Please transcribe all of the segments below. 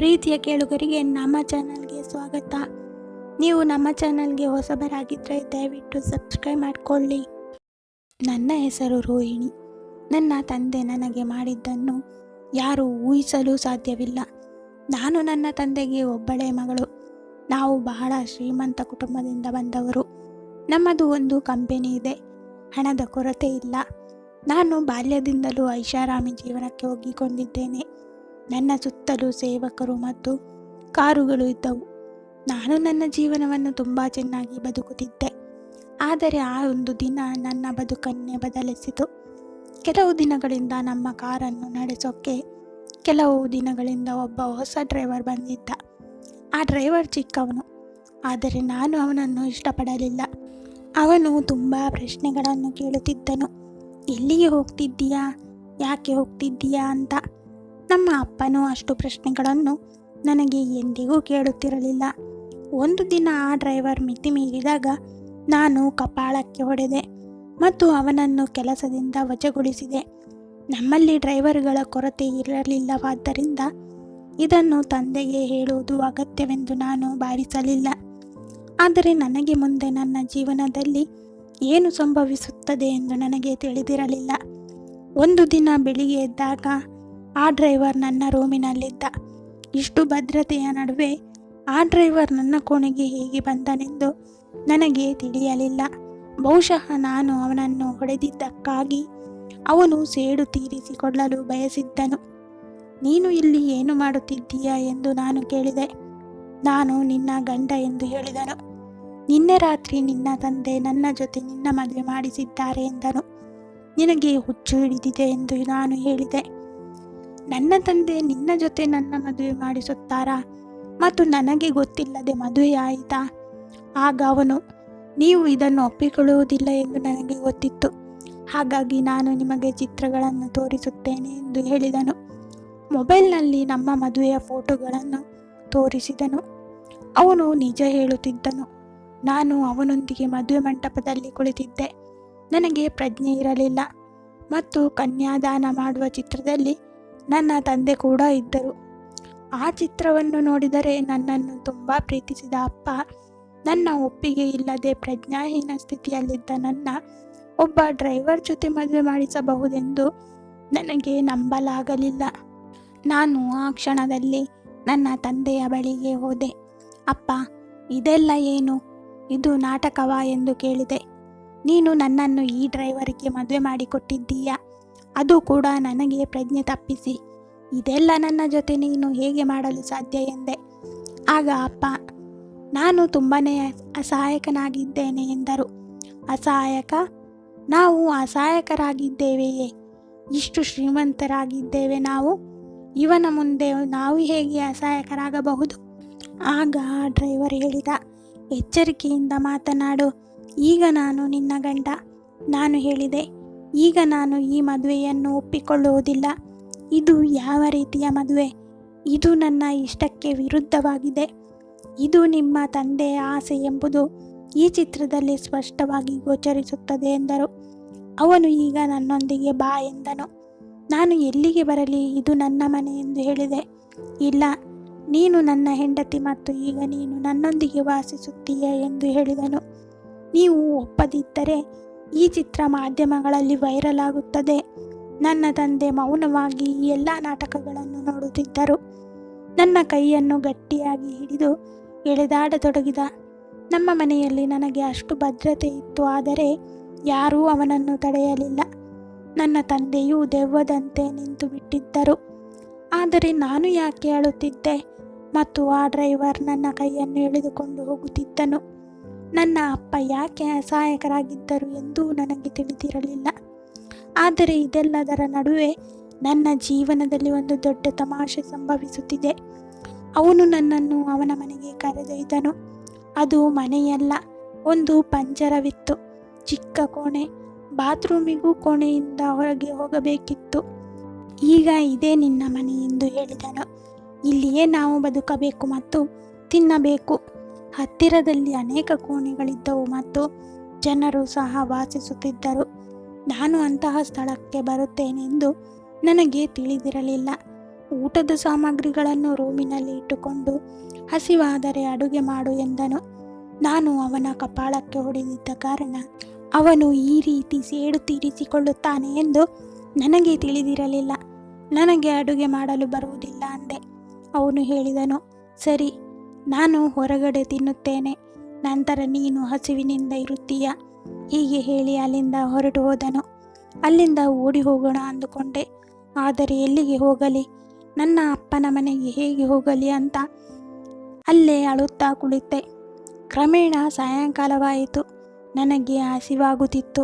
ಪ್ರೀತಿಯ ಕೇಳುಗರಿಗೆ ನಮ್ಮ ಚಾನಲ್ಗೆ ಸ್ವಾಗತ. ನೀವು ನಮ್ಮ ಚಾನಲ್ಗೆ ಹೊಸಬರಾಗಿದ್ದರೆ ದಯವಿಟ್ಟು ಸಬ್ಸ್ಕ್ರೈಬ್ ಮಾಡಿಕೊಳ್ಳಿ. ನನ್ನ ಹೆಸರು ರೋಹಿಣಿ. ನನ್ನ ತಂದೆ ನನಗೆ ಮಾಡಿದ್ದನ್ನು ಯಾರೂ ಊಹಿಸಲು ಸಾಧ್ಯವಿಲ್ಲ. ನಾನು ನನ್ನ ತಂದೆಗೆ ಒಬ್ಬಳೇ ಮಗಳು. ನಾವು ಬಹಳ ಶ್ರೀಮಂತ ಕುಟುಂಬದಿಂದ ಬಂದವರು. ನಮ್ಮದು ಒಂದು ಕಂಪನಿ ಇದೆ. ಹಣದ ಕೊರತೆ ಇಲ್ಲ. ನಾನು ಬಾಲ್ಯದಿಂದಲೂ ಐಷಾರಾಮಿ ಜೀವನಕ್ಕೆ ಒಗ್ಗಿಕೊಂಡಿದ್ದೇನೆ. ನನ್ನ ಸುತ್ತಲೂ ಸೇವಕರು ಮತ್ತು ಕಾರುಗಳು ಇದ್ದವು. ನಾನು ನನ್ನ ಜೀವನವನ್ನು ತುಂಬ ಚೆನ್ನಾಗಿ ಬದುಕುತ್ತಿದ್ದೆ. ಆದರೆ ಆ ಒಂದು ದಿನ ನನ್ನ ಬದುಕನ್ನೇ ಬದಲಿಸಿತು. ಕೆಲವು ದಿನಗಳಿಂದ ನಮ್ಮ ಕಾರನ್ನು ನಡೆಸೋಕ್ಕೆ ಕೆಲವು ದಿನಗಳಿಂದ ಒಬ್ಬ ಹೊಸ ಡ್ರೈವರ್ ಬಂದಿದ್ದ. ಆ ಡ್ರೈವರ್ ಚಿಕ್ಕವನು, ಆದರೆ ನಾನು ಅವನನ್ನು ಇಷ್ಟಪಡಲಿಲ್ಲ. ಅವನು ತುಂಬ ಪ್ರಶ್ನೆಗಳನ್ನು ಕೇಳುತ್ತಿದ್ದನು. ಎಲ್ಲಿಗೆ ಹೋಗ್ತಿದ್ದೀಯಾ, ಯಾಕೆ ಹೋಗ್ತಿದ್ದೀಯಾ ಅಂತ. ನಮ್ಮ ಅಪ್ಪನೂ ಅಷ್ಟು ಪ್ರಶ್ನೆಗಳನ್ನು ನನಗೆ ಎಂದಿಗೂ ಕೇಳುತ್ತಿರಲಿಲ್ಲ. ಒಂದು ದಿನ ಆ ಡ್ರೈವರ್ ಮಿತಿ ಮೀರಿದಾಗ ನಾನು ಕಪಾಳಕ್ಕೆ ಹೊಡೆದೆ ಮತ್ತು ಅವನನ್ನು ಕೆಲಸದಿಂದ ವಜಾಗೊಳಿಸಿದೆ. ನಮ್ಮಲ್ಲಿ ಡ್ರೈವರ್ಗಳ ಕೊರತೆ ಇರಲಿಲ್ಲವಾದ್ದರಿಂದ ಇದನ್ನು ತಂದೆಗೆ ಹೇಳುವುದು ಅಗತ್ಯವೆಂದು ನಾನು ಭಾವಿಸಲಿಲ್ಲ. ಆದರೆ ನನಗೆ ಮುಂದೆ ನನ್ನ ಜೀವನದಲ್ಲಿ ಏನು ಸಂಭವಿಸುತ್ತದೆ ಎಂದು ನನಗೆ ತಿಳಿದಿರಲಿಲ್ಲ. ಒಂದು ದಿನ ಬೆಳಿಗ್ಗೆ ಎದ್ದಾಗ ಆ ಡ್ರೈವರ್ ನನ್ನ ರೂಮಿನಲ್ಲಿದ್ದ. ಇಷ್ಟು ಭದ್ರತೆಯ ನಡುವೆ ಆ ಡ್ರೈವರ್ ನನ್ನ ಕೋಣೆಗೆ ಹೇಗೆ ಬಂದನೆಂದು ನನಗೆ ತಿಳಿಯಲಿಲ್ಲ. ಬಹುಶಃ ನಾನು ಅವನನ್ನು ಹೊಡೆದಿದ್ದಕ್ಕಾಗಿ ಅವನು ಸೇಡು ತೀರಿಸಿಕೊಳ್ಳಲು ಬಯಸಿದ್ದನು. ನೀನು ಇಲ್ಲಿ ಏನು ಮಾಡುತ್ತಿದ್ದೀಯಾ ಎಂದು ನಾನು ಕೇಳಿದೆ. ನಾನು ನಿನ್ನ ಗಂಡ ಎಂದು ಹೇಳಿದನು. ನಿನ್ನೆ ರಾತ್ರಿ ನಿನ್ನ ತಂದೆ ನನ್ನ ಜೊತೆ ನಿನ್ನ ಮದುವೆ ಮಾಡಿಸಿದ್ದಾರೆ ಎಂದನು. ನಿನಗೆ ಹುಚ್ಚು ಹಿಡಿದಿದೆ ಎಂದು ನಾನು ಹೇಳಿದೆ. ನನ್ನ ತಂದೆ ನಿನ್ನ ಜೊತೆ ನನ್ನ ಮದುವೆ ಮಾಡಿಸುತ್ತಾರಾ ಮತ್ತು ನನಗೆ ಗೊತ್ತಿಲ್ಲದೆ ಮದುವೆ ಆಯಿತಾ? ಆಗ ಅವನು, ನೀವು ಇದನ್ನು ಒಪ್ಪಿಕೊಳ್ಳುವುದಿಲ್ಲ ಎಂದು ನನಗೆ ಗೊತ್ತಿತ್ತು. ಹಾಗಾಗಿ ನಾನು ನಿಮಗೆ ಚಿತ್ರಗಳನ್ನು ತೋರಿಸುತ್ತೇನೆ ಎಂದು ಹೇಳಿದನು. ಮೊಬೈಲ್ನಲ್ಲಿ ನಮ್ಮ ಮದುವೆಯ ಫೋಟೋಗಳನ್ನು ತೋರಿಸಿದನು. ಅವನು ನಿಜ ಹೇಳುತ್ತಿದ್ದನು. ನಾನು ಅವನೊಂದಿಗೆ ಮದುವೆ ಮಂಟಪದಲ್ಲಿ ಕುಳಿತಿದ್ದೆ. ನನಗೆ ಪ್ರಜ್ಞೆ ಇರಲಿಲ್ಲ ಮತ್ತು ಕನ್ಯಾದಾನ ಮಾಡುವ ಚಿತ್ರದಲ್ಲಿ ನನ್ನ ತಂದೆ ಕೂಡ ಇದ್ದರು. ಆ ಚಿತ್ರವನ್ನು ನೋಡಿದರೆ ನನ್ನನ್ನು ತುಂಬ ಪ್ರೀತಿಸಿದ ಅಪ್ಪ ನನ್ನ ಒಪ್ಪಿಗೆ ಇಲ್ಲದೆ ಪ್ರಜ್ಞಾಹೀನ ಸ್ಥಿತಿಯಲ್ಲಿದ್ದ ನನ್ನ ಒಬ್ಬ ಡ್ರೈವರ್ ಜೊತೆ ಮದುವೆ ಮಾಡಿಸಬಹುದೆಂದು ನನಗೆ ನಂಬಲಾಗಲಿಲ್ಲ. ನಾನು ಆ ಕ್ಷಣದಲ್ಲಿ ನನ್ನ ತಂದೆಯ ಬಳಿಗೆ ಹೋದೆ. ಅಪ್ಪ, ಇದೆಲ್ಲ ಏನು? ಇದು ನಾಟಕವಾ ಎಂದು ಕೇಳಿದೆ. ನೀನು ನನ್ನನ್ನು ಈ ಡ್ರೈವರ್ಗೆ ಮದುವೆ ಮಾಡಿಕೊಟ್ಟಿದ್ದೀಯಾ, ಅದು ಕೂಡ ನನಗೆ ಪ್ರಜ್ಞೆ ತಪ್ಪಿಸಿ. ಇದೆಲ್ಲ ನನ್ನ ಜೊತೆ ನೀನು ಹೇಗೆ ಮಾಡಲು ಸಾಧ್ಯ ಎಂದೆ. ಆಗ ಅಪ್ಪ, ನಾನು ತುಂಬಾ ಅಸಹಾಯಕನಾಗಿದ್ದೇನೆ ಎಂದರು. ಅಸಹಾಯಕ? ನಾವು ಅಸಹಾಯಕರಾಗಿದ್ದೇವೆಯೇ? ಇಷ್ಟು ಶ್ರೀಮಂತರಾಗಿದ್ದೇವೆ ನಾವು. ಇವನ ಮುಂದೆ ನಾವು ಹೇಗೆ ಅಸಹಾಯಕರಾಗಬಹುದು? ಆಗ ಡ್ರೈವರ್ ಹೇಳಿದ, ಎಚ್ಚರಿಕೆಯಿಂದ ಮಾತನಾಡು. ಈಗ ನಾನು ನಿನ್ನ ಗಂಡ. ನಾನು ಹೇಳಿದೆ, ಈಗ ನಾನು ಈ ಮದುವೆಯನ್ನು ಒಪ್ಪಿಕೊಳ್ಳುವುದಿಲ್ಲ. ಇದು ಯಾವ ರೀತಿಯ ಮದುವೆ? ಇದು ನನ್ನ ಇಷ್ಟಕ್ಕೆ ವಿರುದ್ಧವಾಗಿದೆ. ಇದು ನಿಮ್ಮ ತಂದೆಯ ಆಸೆ ಎಂಬುದು ಈ ಚಿತ್ರದಲ್ಲಿ ಸ್ಪಷ್ಟವಾಗಿ ಗೋಚರಿಸುತ್ತದೆ ಎಂದರು. ಅವನು, ಈಗ ನನ್ನೊಂದಿಗೆ ಬಾ ಎಂದನು. ನಾನು ಎಲ್ಲಿಗೆ ಬರಲಿ? ಇದು ನನ್ನ ಮನೆ ಎಂದು ಹೇಳಿದೆ. ಇಲ್ಲ, ನೀನು ನನ್ನ ಹೆಂಡತಿ ಮತ್ತು ಈಗ ನೀನು ನನ್ನೊಂದಿಗೆ ವಾಸಿಸುತ್ತೀಯ ಎಂದು ಹೇಳಿದನು. ನೀವು ಒಪ್ಪದಿದ್ದರೆ ಈ ಚಿತ್ರ ಮಾಧ್ಯಮಗಳಲ್ಲಿ ವೈರಲ್ ಆಗುತ್ತದೆ. ನನ್ನ ತಂದೆ ಮೌನವಾಗಿ ಈ ಎಲ್ಲ ನಾಟಕಗಳನ್ನು ನೋಡುತ್ತಿದ್ದರು. ನನ್ನ ಕೈಯನ್ನು ಗಟ್ಟಿಯಾಗಿ ಹಿಡಿದು ಎಳೆದಾಡತೊಡಗಿದ. ನಮ್ಮ ಮನೆಯಲ್ಲಿ ನನಗೆ ಅಷ್ಟು ಭದ್ರತೆ ಇತ್ತು, ಆದರೆ ಯಾರೂ ಅವನನ್ನು ತಡೆಯಲಿಲ್ಲ. ನನ್ನ ತಂದೆಯೂ ದೆವ್ವದಂತೆ ನಿಂತು ಬಿಟ್ಟಿದ್ದರು. ಆದರೆ ನಾನು ಯಾಕೆ ಅಳುತ್ತಿದ್ದೆ ಮತ್ತು ಆ ಡ್ರೈವರ್ ನನ್ನ ಕೈಯನ್ನು ಎಳೆದುಕೊಂಡು ಹೋಗುತ್ತಿದ್ದನು? ನನ್ನ ಅಪ್ಪ ಯಾಕೆ ಅಸಹಾಯಕರಾಗಿದ್ದರು ಎಂದು ನನಗೆ ತಿಳಿದಿರಲಿಲ್ಲ. ಆದರೆ ಇದೆಲ್ಲದರ ನಡುವೆ ನನ್ನ ಜೀವನದಲ್ಲಿ ಒಂದು ದೊಡ್ಡ ತಮಾಷೆ ಸಂಭವಿಸುತ್ತಿದೆ. ಅವನು ನನ್ನನ್ನು ಅವನ ಮನೆಗೆ ಕರೆದೊಯ್ದನು. ಅದು ಮನೆಯಲ್ಲ, ಒಂದು ಪಂಜರವಿತ್ತು. ಚಿಕ್ಕ ಕೋಣೆ. ಬಾತ್ರೂಮಿಗೂ ಕೋಣೆಯಿಂದ ಹೊರಗೆ ಹೋಗಬೇಕಿತ್ತು. ಈಗ ಇದೇ ನಿನ್ನ ಮನೆ ಎಂದು ಹೇಳಿದನು. ಇಲ್ಲಿಯೇ ನಾವು ಬದುಕಬೇಕು ಮತ್ತು ತಿನ್ನಬೇಕು. ಹತ್ತಿರದಲ್ಲಿ ಅನೇಕ ಕೋಣೆಗಳಿದ್ದವು ಮತ್ತು ಜನರು ಸಹ ವಾಸಿಸುತ್ತಿದ್ದರು. ನಾನು ಅಂತಹ ಸ್ಥಳಕ್ಕೆ ಬರುತ್ತೇನೆಂದು ನನಗೆ ತಿಳಿದಿರಲಿಲ್ಲ. ಊಟದ ಸಾಮಗ್ರಿಗಳನ್ನು ರೂಮಿನಲ್ಲಿ ಇಟ್ಟುಕೊಂಡು ಹಸಿವಾದರೆ ಅಡುಗೆ ಮಾಡು ಎಂದನು. ನಾನು ಅವನ ಕಪಾಳಕ್ಕೆ ಹೊಡೆದಿದ್ದ ಕಾರಣ ಅವನು ಈ ರೀತಿ ಸೇಡು ತೀರಿಸಿಕೊಳ್ಳುತ್ತಾನೆ ಎಂದು ನನಗೆ ತಿಳಿದಿರಲಿಲ್ಲ. ನನಗೆ ಅಡುಗೆ ಮಾಡಲು ಬರುವುದಿಲ್ಲ ಅಂದೆ. ಅವನು ಹೇಳಿದನು, ಸರಿ, ನಾನು ಹೊರಗಡೆ ತಿನ್ನುತ್ತೇನೆ, ನಂತರ ನೀನು ಹಸಿವಿನಿಂದ ಇರುತ್ತೀಯ. ಹೀಗೆ ಹೇಳಿ ಅಲ್ಲಿಂದ ಹೊರಟು ಹೋದನು. ಅಲ್ಲಿಂದ ಓಡಿ ಹೋಗೋಣ ಅಂದುಕೊಂಡೆ. ಆದರೆ ಎಲ್ಲಿಗೆ ಹೋಗಲಿ, ನನ್ನ ಅಪ್ಪನ ಮನೆಗೆ ಹೇಗೆ ಹೋಗಲಿ ಅಂತ ಅಲ್ಲೇ ಅಳುತ್ತಾ ಕುಳಿತೆ. ಕ್ರಮೇಣ ಸಾಯಂಕಾಲವಾಯಿತು. ನನಗೆ ಹಸಿವಾಗುತ್ತಿತ್ತು.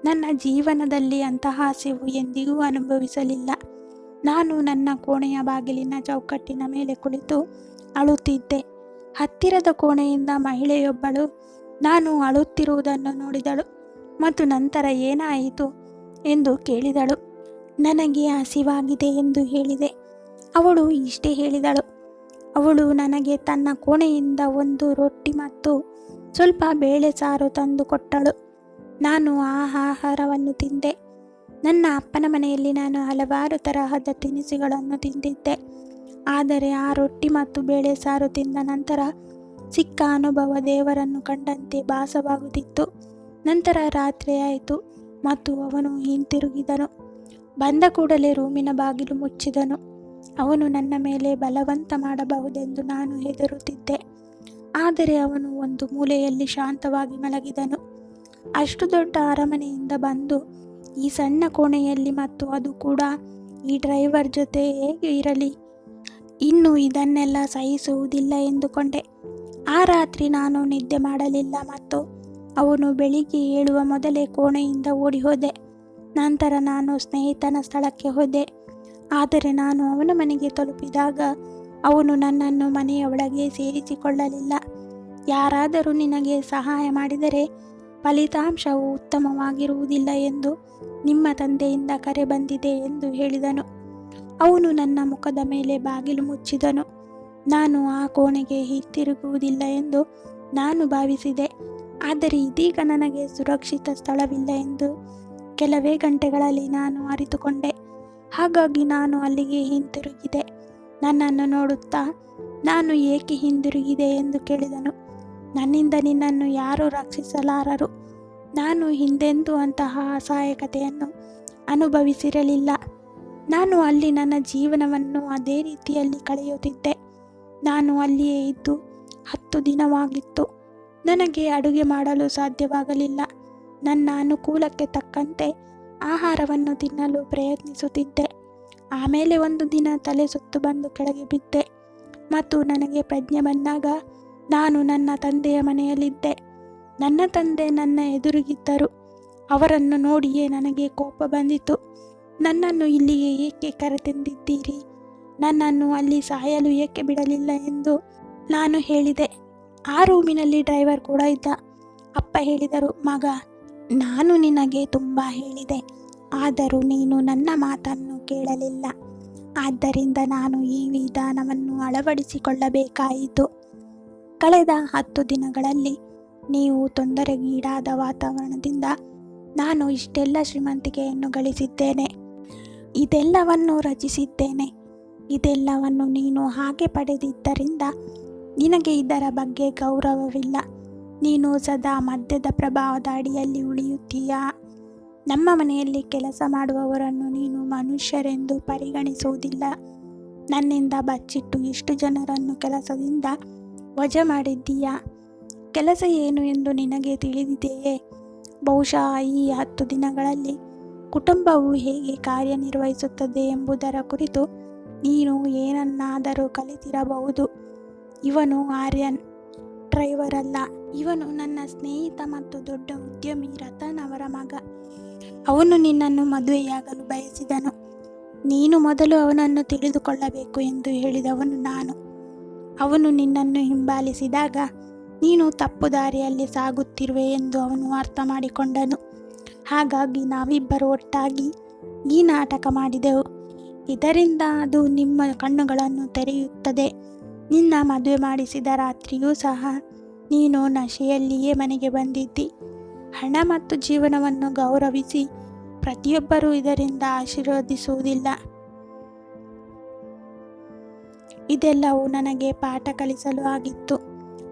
ನನ್ನ ಜೀವನದಲ್ಲಿ ಅಂತಹ ಹಸಿವು ಎಂದಿಗೂ ಅನುಭವಿಸಲಿಲ್ಲ. ನಾನು ನನ್ನ ಕೋಣೆಯ ಬಾಗಿಲಿನ ಚೌಕಟ್ಟಿನ ಮೇಲೆ ಕುಳಿತು ಅಳುತ್ತಿದ್ದೆ. ಹತ್ತಿರದ ಕೋಣೆಯಿಂದ ಮಹಿಳೆಯೊಬ್ಬಳು ನಾನು ಅಳುತ್ತಿರುವುದನ್ನು ನೋಡಿದಳು ಮತ್ತು ನಂತರ ಏನಾಯಿತು ಎಂದು ಕೇಳಿದಳು. ನನಗೆ ಹಸಿವಾಗಿದೆ ಎಂದು ಹೇಳಿದೆ. ಅವಳು ಇಷ್ಟೇ ಹೇಳಿದಳು. ಅವಳು ನನಗೆ ತನ್ನ ಕೋಣೆಯಿಂದ ಒಂದು ರೊಟ್ಟಿ ಮತ್ತು ಸ್ವಲ್ಪ ಬೇಳೆ ಸಾರು ತಂದು ಕೊಟ್ಟಳು. ನಾನು ಆ ಆಹಾರವನ್ನು ತಿಂದೆ. ನನ್ನ ಅಪ್ಪನ ಮನೆಯಲ್ಲಿ ನಾನು ಹಲವಾರು ತರಹದ ತಿನಿಸುಗಳನ್ನು ತಿಂದಿದ್ದೆ. ಆದರೆ ಆ ರೊಟ್ಟಿ ಮತ್ತು ಬೇಳೆ ಸಾರು ತಿಂದ ನಂತರ ಸಿಕ್ಕ ಅನುಭವ ದೇವರನ್ನು ಕಂಡಂತೆ ಭಾಸವಾಗುತ್ತಿತ್ತು. ನಂತರ ರಾತ್ರಿ ಆಯಿತು ಮತ್ತು ಅವನು ಹಿಂತಿರುಗಿದನು. ಬಂದ ಕೂಡಲೇ ರೂಮಿನ ಬಾಗಿಲು ಮುಚ್ಚಿದನು. ಅವನು ನನ್ನ ಮೇಲೆ ಬಲವಂತ ಮಾಡಬಹುದೆಂದು ನಾನು ಹೆದರುತ್ತಿದ್ದೆ. ಆದರೆ ಅವನು ಒಂದು ಮೂಲೆಯಲ್ಲಿ ಶಾಂತವಾಗಿ ಮಲಗಿದನು. ಅಷ್ಟು ದೊಡ್ಡ ಅರಮನೆಯಿಂದ ಬಂದು ಈ ಸಣ್ಣ ಕೋಣೆಯಲ್ಲಿ, ಮತ್ತು ಅದು ಕೂಡ ಈ ಡ್ರೈವರ್ ಜೊತೆ ಹೇಗೆ ಇರಲಿ? ಇನ್ನು ಇದನ್ನೆಲ್ಲ ಸಹಿಸುವುದಿಲ್ಲ ಎಂದುಕೊಂಡೆ. ಆ ರಾತ್ರಿ ನಾನು ನಿದ್ದೆ ಮಾಡಲಿಲ್ಲ ಮತ್ತು ಅವನು ಬೆಳಿಗ್ಗೆ ಏಳುವ ಮೊದಲೇ ಕೋಣೆಯಿಂದ ಓಡಿ ಹೋದೆ. ನಂತರ ನಾನು ಸ್ನೇಹಿತನ ಸ್ಥಳಕ್ಕೆ ಹೋದೆ. ಆದರೆ ನಾನು ಅವನ ಮನೆಗೆ ತಲುಪಿದಾಗ ಅವನು ನನ್ನನ್ನು ಮನೆಯ ಒಳಗೆ ಸೇರಿಸಿಕೊಳ್ಳಲಿಲ್ಲ. ಯಾರಾದರೂ ನಿನಗೆ ಸಹಾಯ ಮಾಡಿದರೆ ಫಲಿತಾಂಶವು ಉತ್ತಮವಾಗಿರುವುದಿಲ್ಲ ಎಂದು ನಿಮ್ಮ ತಂದೆಯಿಂದ ಕರೆ ಬಂದಿದೆ ಎಂದು ಹೇಳಿದನು. ಅವನು ನನ್ನ ಮುಖದ ಮೇಲೆ ಬಾಗಿಲು ಮುಚ್ಚಿದನು. ನಾನು ಆ ಕೋಣೆಗೆ ಹಿಂತಿರುಗುವುದಿಲ್ಲ ಎಂದು ನಾನು ಭಾವಿಸಿದೆ. ಆದರೆ ಇದೀಗ ನನಗೆ ಸುರಕ್ಷಿತ ಸ್ಥಳವಿಲ್ಲ ಎಂದು ಕೆಲವೇ ಗಂಟೆಗಳಲ್ಲಿ ನಾನು ಅರಿತುಕೊಂಡೆ. ಹಾಗಾಗಿ ನಾನು ಅಲ್ಲಿಗೆ ಹಿಂತಿರುಗಿದೆ. ನನ್ನನ್ನು ನೋಡುತ್ತಾ, ನಾನು ಏಕೆ ಹಿಂದಿರುಗಿದೆ ಎಂದು ಕೇಳಿದನು. ನನ್ನಿಂದ ನಿನ್ನನ್ನು ಯಾರೂ ರಕ್ಷಿಸಲಾರರು. ನಾನು ಹಿಂದೆಂದೂ ಅಂತಹ ಅಸಹಾಯಕತೆಯನ್ನು ಅನುಭವಿಸಿರಲಿಲ್ಲ. ನಾನು ಅಲ್ಲಿ ನನ್ನ ಜೀವನವನ್ನು ಅದೇ ರೀತಿಯಲ್ಲಿ ಕಳೆಯುತ್ತಿದ್ದೆ. ನಾನು ಅಲ್ಲಿಯೇ ಇದ್ದು 10 ದಿನವಾಗಿತ್ತು. ನನಗೆ ಅಡುಗೆ ಮಾಡಲು ಸಾಧ್ಯವಾಗಲಿಲ್ಲ. ನನ್ನ ಅನುಕೂಲಕ್ಕೆ ತಕ್ಕಂತೆ ಆಹಾರವನ್ನು ತಿನ್ನಲು ಪ್ರಯತ್ನಿಸುತ್ತಿದ್ದೆ. ಆಮೇಲೆ ಒಂದು ದಿನ ತಲೆ ಸುತ್ತು ಬಂದು ಕೆಳಗೆ ಬಿದ್ದೆ ಮತ್ತು ನನಗೆ ಪ್ರಜ್ಞೆ ಬಂದಾಗ ನಾನು ನನ್ನ ತಂದೆಯ ಮನೆಯಲ್ಲಿದ್ದೆ. ನನ್ನ ತಂದೆ ನನ್ನ ಎದುರಿಗಿದ್ದರು. ಅವರನ್ನು ನೋಡಿಯೇ ನನಗೆ ಕೋಪ ಬಂದಿತು. ನನ್ನನ್ನು ಇಲ್ಲಿಗೆ ಏಕೆ ಕರೆತಂದಿದ್ದೀರಿ? ನನ್ನನ್ನು ಅಲ್ಲಿ ಸಾಯಲು ಏಕೆ ಬಿಡಲಿಲ್ಲ ಎಂದು ನಾನು ಹೇಳಿದೆ. ಆ ರೂಮಿನಲ್ಲಿ ಡ್ರೈವರ್ ಕೂಡ ಇದ್ದ. ಅಪ್ಪ ಹೇಳಿದರು, ಮಗ, ನಾನು ನಿನಗೆ ತುಂಬ ಹೇಳಿದೆ, ಆದರೂ ನೀನು ನನ್ನ ಮಾತನ್ನು ಕೇಳಲಿಲ್ಲ. ಆದ್ದರಿಂದ ನಾನು ಈ ವಿಧಾನವನ್ನು ಅಳವಡಿಸಿಕೊಳ್ಳಬೇಕಾಯಿತು. ಕಳೆದ 10 ದಿನಗಳಲ್ಲಿ ನೀವು ತೊಂದರೆಗೀಡಾದ ವಾತಾವರಣದಿಂದ ನಾನು ಇಷ್ಟೆಲ್ಲ ಶ್ರೀಮಂತಿಕೆಯನ್ನು ಗಳಿಸಿದ್ದೇನೆ. ಇದೆಲ್ಲವನ್ನು ರಚಿಸಿದ್ದೇನೆ. ಇದೆಲ್ಲವನ್ನು ನೀನು ಹಾಗೆ ಪಡೆದಿದ್ದರಿಂದ ನಿನಗೆ ಇದರ ಬಗ್ಗೆ ಗೌರವವಿಲ್ಲ. ನೀನು ಸದಾ ಮದ್ಯದ ಪ್ರಭಾವದ ಅಡಿಯಲ್ಲಿ ಉಳಿಯುತ್ತೀಯಾ? ನಮ್ಮ ಮನೆಯಲ್ಲಿ ಕೆಲಸ ಮಾಡುವವರನ್ನು ನೀನು ಮನುಷ್ಯರೆಂದು ಪರಿಗಣಿಸುವುದಿಲ್ಲ. ನನ್ನಿಂದ ಬಚ್ಚಿಟ್ಟು ಇಷ್ಟು ಜನರನ್ನು ಕೆಲಸದಿಂದ ವಜಾ ಮಾಡಿದ್ದೀಯಾ? ಕೆಲಸ ಏನು ಎಂದು ನಿನಗೆ ತಿಳಿದಿದೆಯೇ? ಬಹುಶಃ ಈ 10 ದಿನಗಳಲ್ಲಿ ಕುಟುಂಬವು ಹೇಗೆ ಕಾರ್ಯನಿರ್ವಹಿಸುತ್ತದೆ ಎಂಬುದರ ಕುರಿತು ನೀನು ಏನನ್ನಾದರೂ ಕಲಿತಿರಬಹುದು. ಇವನು ಆರ್ಯನ್, ಡ್ರೈವರ್ ಅಲ್ಲ. ಇವನು ನನ್ನ ಸ್ನೇಹಿತ ಮತ್ತು ದೊಡ್ಡ ಉದ್ಯಮಿ ರತನ್ ಅವರ ಮಗ. ಅವನು ನಿನ್ನನ್ನು ಮದುವೆಯಾಗಲು ಬಯಸಿದನು. ನೀನು ಮೊದಲು ಅವನನ್ನು ತಿಳಿದುಕೊಳ್ಳಬೇಕು ಎಂದು ಹೇಳಿದವನು ನಾನು. ಅವನು ನಿನ್ನನ್ನು ಹಿಂಬಾಲಿಸಿದಾಗ ನೀನು ತಪ್ಪು ದಾರಿಯಲ್ಲಿ ಸಾಗುತ್ತಿರುವೆ ಎಂದು ಅವನು ಅರ್ಥ ಮಾಡಿಕೊಂಡನು. ಹಾಗಾಗಿ ನಾವಿಬ್ಬರು ಒಟ್ಟಾಗಿ ಈ ನಾಟಕ ಮಾಡಿದೆವು. ಇದರಿಂದ ಅದು ನಿಮ್ಮ ಕಣ್ಣುಗಳನ್ನು ತೆರೆಯುತ್ತದೆ. ನಿನ್ನ ಮದುವೆ ಮಾಡಿಸಿದ ರಾತ್ರಿಯೂ ಸಹ ನೀನು ನಶೆಯಲ್ಲಿಯೇ ಮನೆಗೆ ಬಂದಿದ್ದಿ. ಹಣ ಮತ್ತು ಜೀವನವನ್ನು ಗೌರವಿಸಿ ಪ್ರತಿಯೊಬ್ಬರೂ ಇದರಿಂದ ಆಶೀರ್ವದಿಸುವುದಿಲ್ಲ. ಇದೆಲ್ಲವೂ ನನಗೆ ಪಾಠ ಕಲಿಸಲು ಆಗಿತ್ತು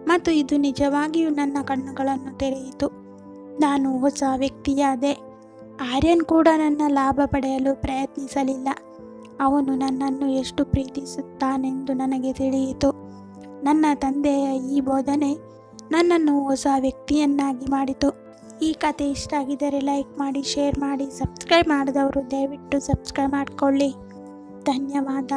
ಮತ್ತು ಇದು ನಿಜವಾಗಿಯೂ ನನ್ನ ಕಣ್ಣುಗಳನ್ನು ತೆರೆಯಿತು. ನಾನು ಹೊಸ ವ್ಯಕ್ತಿಯಾದೆ. ಆರ್ಯನ್ ಕೂಡ ನನ್ನ ಲಾಭ ಪಡೆಯಲು ಪ್ರಯತ್ನಿಸಲಿಲ್ಲ. ಅವನು ನನ್ನನ್ನು ಎಷ್ಟು ಪ್ರೀತಿಸುತ್ತಾನೆಂದು ನನಗೆ ತಿಳಿಯಿತು. ನನ್ನ ತಂದೆಯ ಈ ಬೋಧನೆ ನನ್ನನ್ನು ಹೊಸ ವ್ಯಕ್ತಿಯನ್ನಾಗಿ ಮಾಡಿತು. ಈ ಕತೆ ಇಷ್ಟ ಆಗಿದ್ದರೆ ಲೈಕ್ ಮಾಡಿ, ಶೇರ್ ಮಾಡಿ, ಸಬ್ಸ್ಕ್ರೈಬ್ ಮಾಡಿದವರು ದಯವಿಟ್ಟು ಸಬ್ಸ್ಕ್ರೈಬ್ ಮಾಡಿಕೊಳ್ಳಿ. ಧನ್ಯವಾದ.